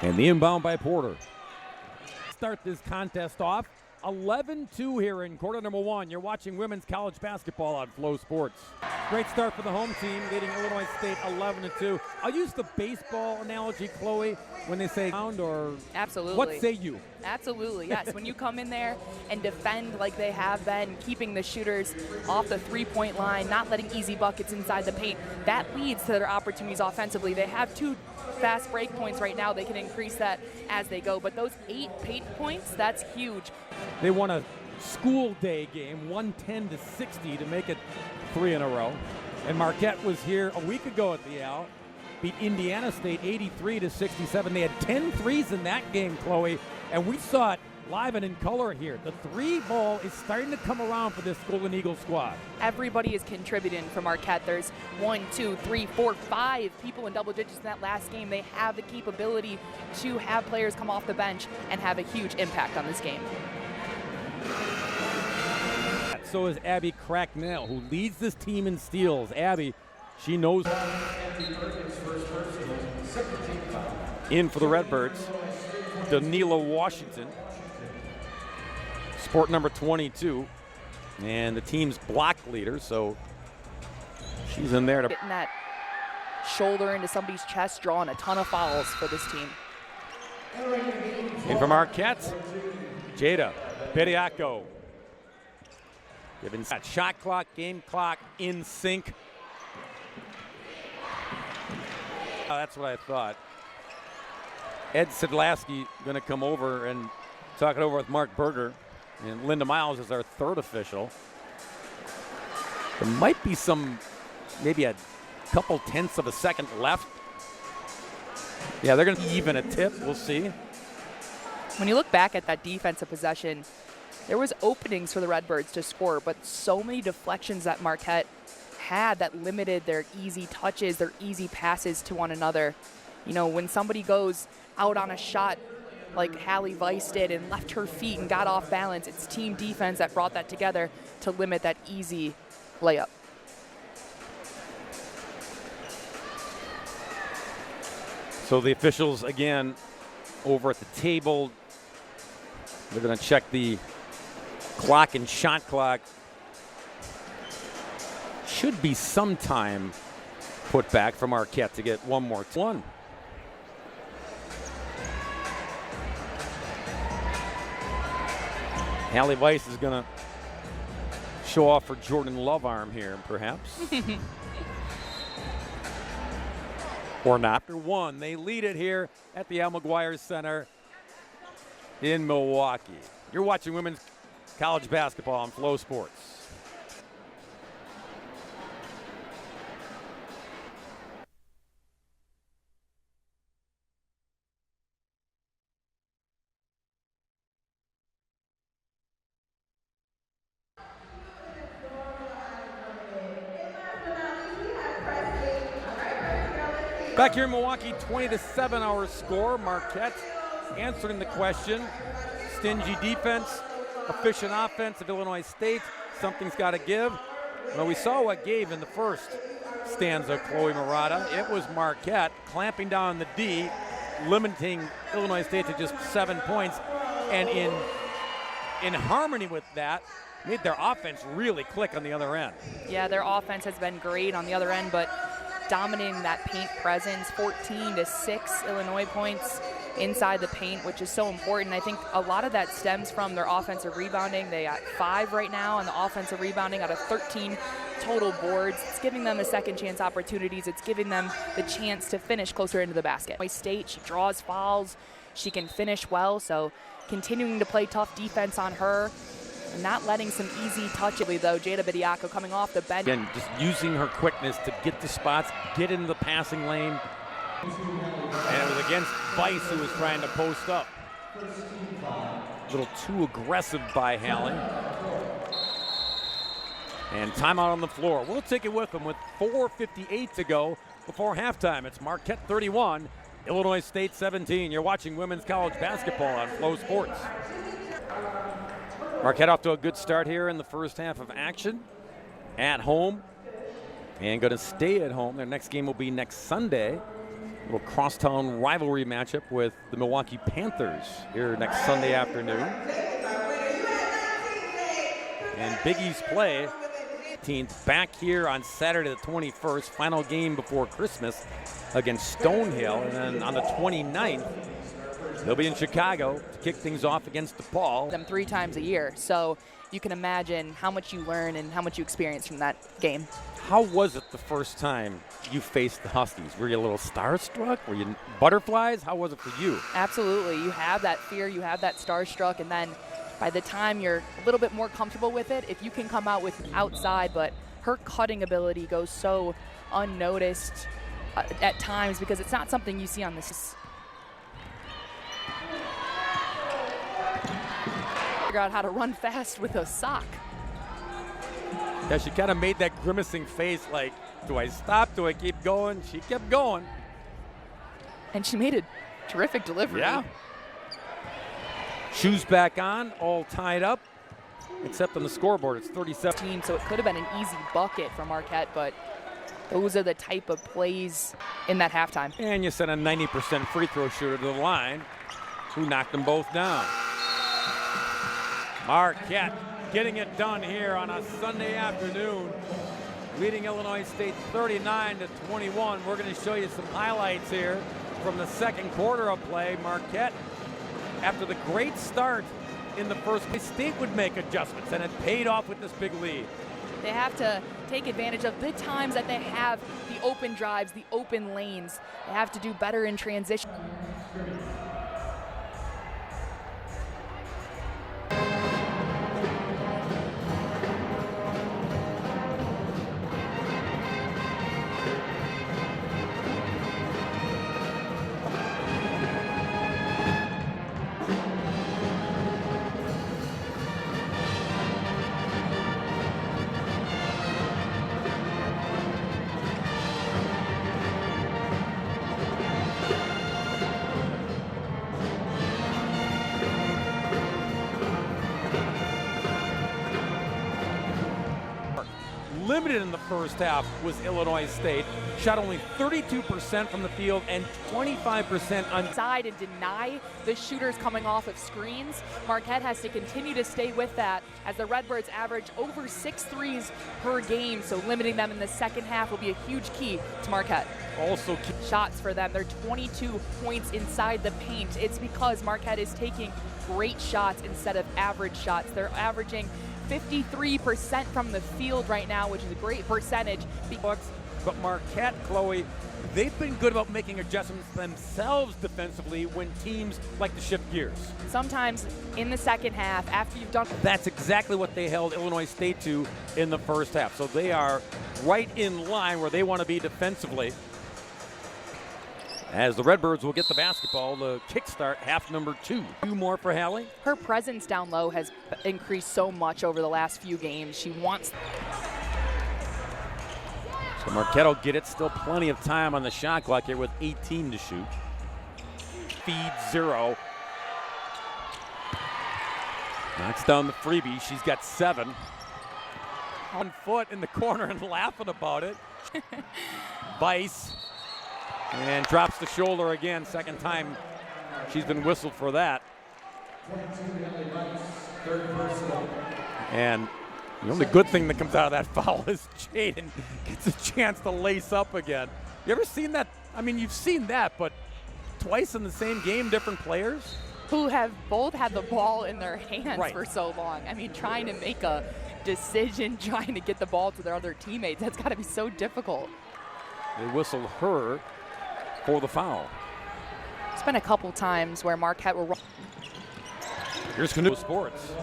And the inbound by Porter. Start this contest off 11-2 here in quarter number one. You're watching women's college basketball on Flow Sports. Great start for the home team, leading Illinois State 11-2. I'll use the baseball analogy, Chloe, when they say pound, or absolutely. What say you? Absolutely, yes. When you come in there and defend like they have been, keeping the shooters off the three-point line, not letting easy buckets inside the paint, that leads to their opportunities offensively. They have 2 fast break points right now. They can increase that as they go, but those 8 paint points, that's huge. They won a school day game, 110-60 to make it 3 in a row. And Marquette was here a week ago at the Al, beat Indiana State 83-67. They had 10 threes in that game, Chloe, and we saw it live and in color here. The 3 ball is starting to come around for this Golden Eagle squad. Everybody is contributing for Marquette. There's 1, 2, 3, 4, 5 people in double digits in that last game. They have the capability to have players come off the bench and have a huge impact on this game. So is Abby Cracknell, who leads this team in steals. Abby, she knows. In for the Redbirds, Danila Washington, sport number 22, and the team's block leader, so she's in there to getting that shoulder into somebody's chest, drawing a ton of fouls for this team. In from Marquette, Jada Bediako. Given that shot clock, game clock in sync. Oh, that's what I thought. Ed Sidlasky going to come over and talk it over with Mark Berger. And Linda Miles is our 3rd official. There might be maybe a couple tenths of a second left. Yeah, they're going to even a tip. We'll see. When you look back at that defensive possession, there was openings for the Redbirds to score, but so many deflections that Marquette had that limited their easy touches, their easy passes to one another. You know, when somebody goes out on a shot like Hallie Weiss did and left her feet and got off balance, it's team defense that brought that together to limit that easy layup. So the officials, again, over at the table, they're going to check the clock and shot clock. Should be some time put back from Marquette to get one more. Hallie Weiss is going to show off her Jordan Love arm here, perhaps. Or not. 1, they lead it here at the Al McGuire Center in Milwaukee. You're watching women's college basketball on Flow Sports. Back here in Milwaukee, 20-7 our score. Marquette answering the question. Stingy defense, efficient offense of Illinois State. Something's got to give. Well, we saw what gave in the first stanza, Chloe Murata. It was Marquette clamping down the D, limiting Illinois State to just 7 points. And in harmony with that, made their offense really click on the other end. Yeah, their offense has been great on the other end, but dominating that paint presence, 14-6 Illinois points inside the paint, which is so important. I think a lot of that stems from their offensive rebounding. They got 5 right now on the offensive rebounding out of 13 total boards. It's giving them the second chance opportunities. It's giving them the chance to finish closer into the basket. Illinois State, she draws fouls. She can finish well, so continuing to play tough defense on her. Not letting some easy touches, though. Jada Bediako coming off the bench. Again, just using her quickness to get the spots, get into the passing lane. And it was against Weiss, who was trying to post up. A little too aggressive by Hallie. And timeout on the floor. We'll take it with them with 4:58 to go before halftime. It's Marquette 31, Illinois State 17. You're watching women's college basketball on Flow Sports. Marquette off to a good start here in the first half of action at home and going to stay at home. Their next game will be next Sunday little crosstown rivalry matchup with the Milwaukee Panthers here next Sunday afternoon. And Big East play 18th back here on Saturday the 21st, final game before Christmas against Stonehill. And then on the 29th, they'll be in Chicago to kick things off against DePaul. Them 3 times a year, so you can imagine how much you learn and how much you experience from that game. How was it the first time you faced the Huskies? Were you a little starstruck? Were you butterflies? How was it for you? Absolutely. You have that fear, you have that starstruck, and then by the time you're a little bit more comfortable with it, if you can come out with outside, but her cutting ability goes so unnoticed at times because it's not something you see on this. Figure out how to run fast with a sock. Yeah, she kind of made that grimacing face like, do I stop? Do I keep going? She kept going. And she made a terrific delivery. Yeah. Shoes back on, all tied up, except on the scoreboard. It's 37. So it could have been an easy bucket for Marquette, but those are the type of plays in that halftime. And you sent a 90% free throw shooter to the line, who knocked them both down. Marquette getting it done here on a Sunday afternoon, leading Illinois State 39-21. We're going to show you some highlights here from the second quarter of play. Marquette, after the great start in the first, State would make adjustments, and it paid off with this big lead. They have to take advantage of the times that they have the open drives, the open lanes. They have to do better in transition. Limited in the first half was Illinois State. Shot only 32% from the field and 25% on side and deny the shooters coming off of screens. Marquette has to continue to stay with that as the Redbirds average over 6 threes per game, so limiting them in the second half will be a huge key to Marquette. Also shots for them. They're 22 points inside the paint. It's because Marquette is taking great shots instead of average shots. They're averaging 53% from the field right now, which is a great percentage. But Marquette, Chloe, they've been good about making adjustments themselves defensively when teams like to shift gears. Sometimes in the second half, after you've done... That's exactly what they held Illinois State to in the first half. So they are right in line where they want to be defensively. As the Redbirds will get the basketball to kickstart half number 2. 2 more for Hallie. Her presence down low has increased so much over the last few games. She wants... So Marquette will get it. Still plenty of time on the shot clock here with 18 to shoot. Feed 0. Knocks down the freebie. She's got 7. 1 foot in the corner and laughing about it. Vice. And drops the shoulder again. Second time she's been whistled for that. And the only good thing that comes out of that foul is Jaden gets a chance to lace up again. You ever seen that? I mean, you've seen that, but twice in the same game, different players? Who have both had the ball in their hands right. for so long. I mean, trying to make a decision, trying to get the ball to their other teammates, that's got to be so difficult. They whistled her for the foul. It's been a couple times where Marquette were... Here's Canoe Sports.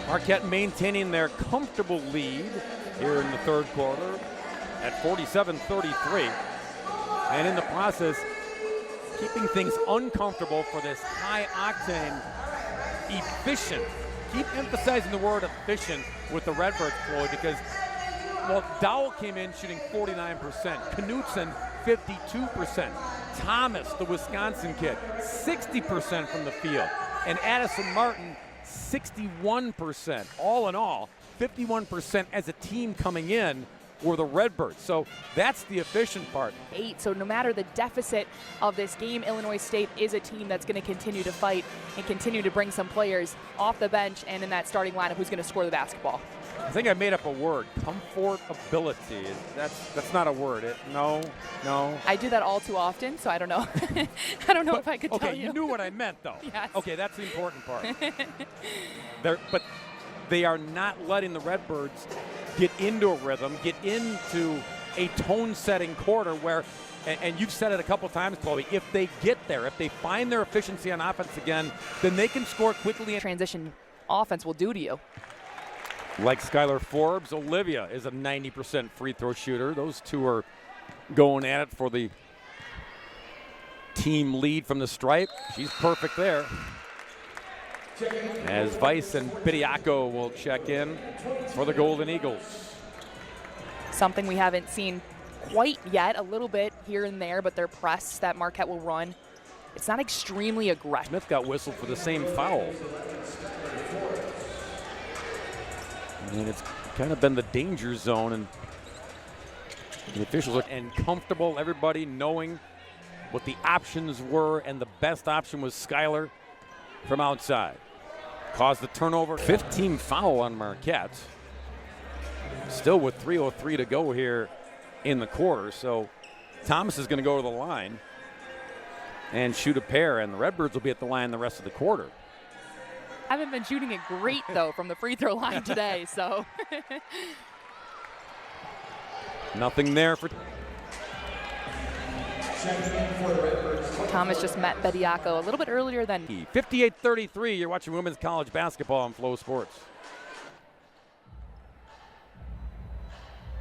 Marquette maintaining their comfortable lead here in the third quarter at 47-33. And in the process, keeping things uncomfortable for this high-octane, efficient. Keep emphasizing the word efficient with the Redbirds, Floyd, because, well, Dowell came in shooting 49%, Knutson 52%, Thomas, the Wisconsin kid, 60% from the field, and Addison Martin, 61%. All in all, 51% as a team coming in were the Redbirds. So that's the efficient part. 8, so no matter the deficit of this game, Illinois State is a team that's going to continue to fight and continue to bring some players off the bench and in that starting lineup who's going to score the basketball. I think I made up a word, comfortability. That's not a word. No. I do that all too often, so I don't know. I don't know if I could tell you. Okay, you knew what I meant, though. Yes. Okay, that's the important part. But they are not letting the Redbirds get into a rhythm, get into a tone-setting quarter where, and you've said it a couple times, Chloe, if they get there, if they find their efficiency on offense again, then they can score quickly. Transition offense will do to you. Like Skylar Forbes, Olivia is a 90% free throw shooter. Those two are going at it for the team lead from the stripe. She's perfect there. As Weiss and Bediako will check in for the Golden Eagles. Something we haven't seen quite yet, a little bit here and there, but their press that Marquette will run, it's not extremely aggressive. Smith got whistled for the same foul. And it's kind of been the danger zone, and the officials are comfortable, everybody knowing what the options were, and the best option was Skylar from outside. Caused the turnover. 15 foul on Marquette. Still with 3:03 to go here in the quarter. So Thomas is going to go to the line and shoot a pair, and the Redbirds will be at the line the rest of the quarter. Haven't been shooting it great, though, from the free throw line today, so. Nothing there for Thomas just met Bediako a little bit earlier than. 58-33, you're watching women's college basketball on Flow Sports.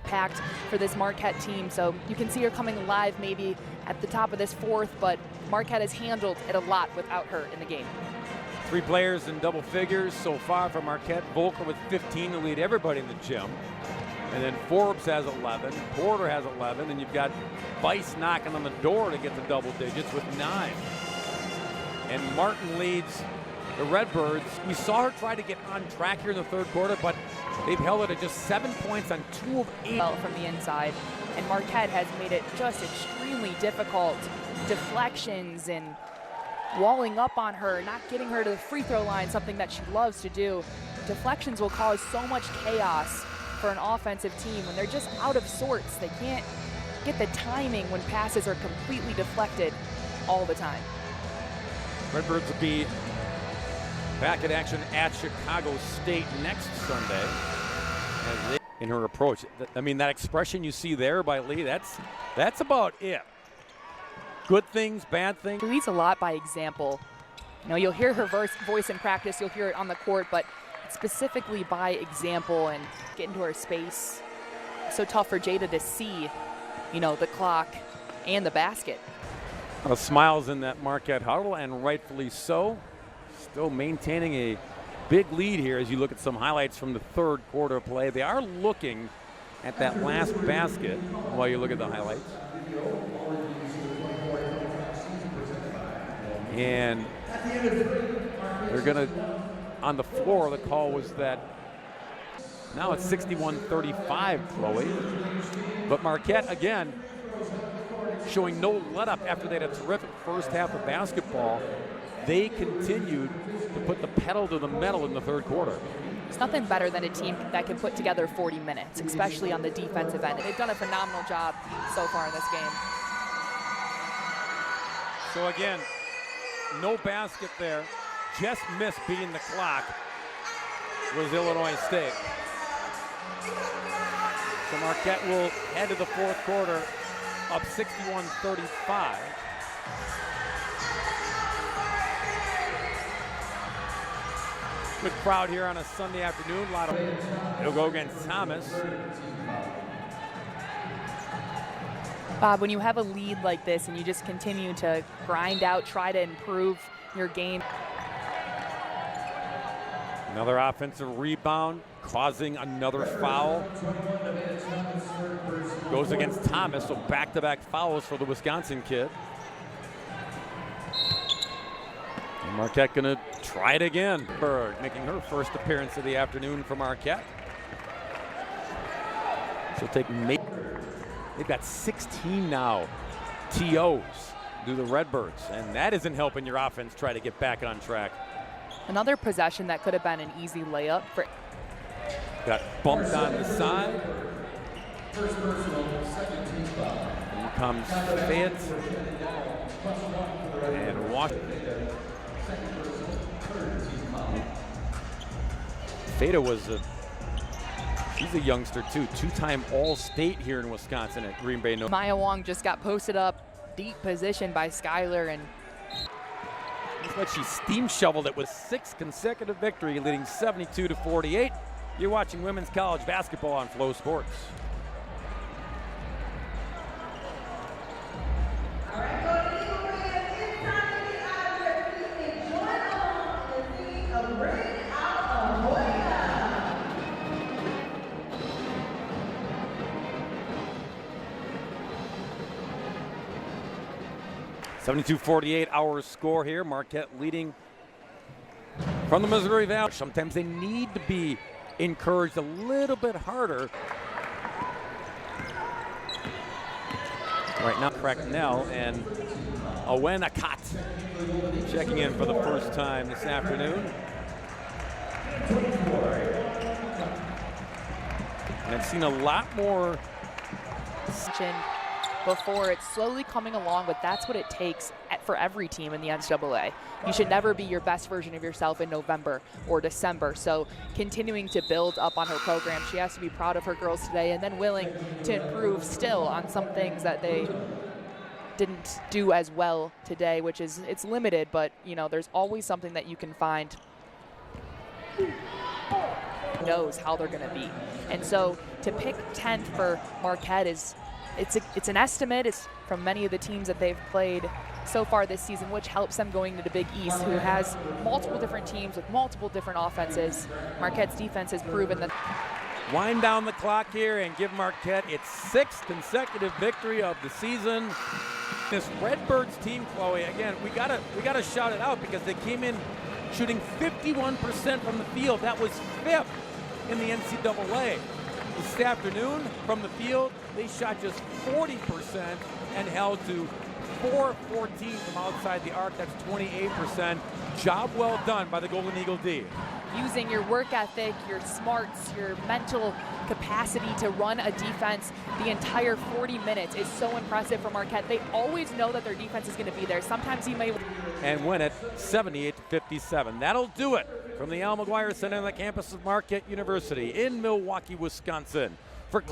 Packed for this Marquette team, so you can see her coming alive maybe at the top of this fourth, but Marquette has handled it a lot without her in the game. 3 players in double figures so far for Marquette. Volker with 15 to lead everybody in the gym. And then Forbes has 11, Porter has 11, and you've got Weiss knocking on the door to get to double digits with 9. And Martin leads the Redbirds. We saw her try to get on track here in the third quarter, but they've held it at just 7 points on 2 of 8. Well, from the inside, and Marquette has made it just extremely difficult. Deflections and walling up on her, not getting her to the free throw line, something that she loves to do. Deflections will cause so much chaos for an offensive team when they're just out of sorts. They can't get the timing when passes are completely deflected all the time. Redbirds will be back in action at Chicago State next Sunday. As they, in her approach, I mean, that expression you see there by Lee, that's about it. Good things, bad things. She leads a lot by example. You know, you'll hear her voice in practice, you'll hear it on the court, but specifically by example and get into her space. So tough for Jada to see, you know, the clock and the basket. Smiles in that Marquette huddle, and rightfully so. Still maintaining a big lead here as you look at some highlights from the third quarter play. They are looking at that last basket while you look at the highlights. And they're going to, on the floor, the call was that now it's 61-35, Chloe. But Marquette, again, showing no let-up after they had a terrific first half of basketball. They continued to put the pedal to the metal in the third quarter. There's nothing better than a team that can put together 40 minutes, especially on the defensive end. They've done a phenomenal job so far in this game. So again, no basket there. Just missed beating the clock was Illinois State. So Marquette will head to the fourth quarter up 61-35. Good crowd here on a Sunday afternoon. It'll go against Thomas. Bob, when you have a lead like this and you just continue to grind out, try to improve your game. Another offensive rebound, causing another foul. Goes against Thomas, so back-to-back fouls for the Wisconsin kid. And Marquette gonna try it again. Berg making her first appearance of the afternoon for Marquette. She'll take they've got 16 now TOs do the Redbirds, and that isn't helping your offense try to get back on track. Another possession that could have been an easy layup for. Got bumped on the side. In comes Fayette and Washington. Fayette she's a youngster too, two-time All-State here in Wisconsin at Green Bay. Maya Wong just got posted up, deep position by Skyler, and looks like she steam shoveled it with 6 consecutive victory, leading 72-48. You're watching women's college basketball on Flow Sports. (72-48) our score here. Marquette leading from the Missouri Valley. Sometimes they need to be encouraged a little bit harder. Right now, Cracknell and Awenakat checking in for the first time this afternoon. And I've seen a lot more before. It's slowly coming along, but that's what it takes for every team in the NCAA. You should never be your best version of yourself in November or December. So continuing to build up on her program, she has to be proud of her girls today, and then willing to improve still on some things that they didn't do as well today, which is, it's limited, but you know, there's always something that you can find. Knows how they're going to be. And so to pick 10th for Marquette is, it's an estimate. It's from many of the teams that they've played so far this season, which helps them going to the Big East, who has multiple different teams with multiple different offenses. Marquette's defense has proven that. Wind down the clock here and give Marquette its 6th consecutive victory of the season. This Redbirds team, Chloe, again, we gotta shout it out because they came in shooting 51% from the field. That was 5th in the NCAA. This afternoon, from the field, they shot just 40% and held to 4-14 from outside the arc. That's 28%. Job well done by the Golden Eagle D. Using your work ethic, your smarts, your mental capacity to run a defense the entire 40 minutes is so impressive for Marquette. They always know that their defense is going to be there. Sometimes you may and win it 78-57. That'll do it from the Al McGuire Center on the campus of Marquette University in Milwaukee, Wisconsin.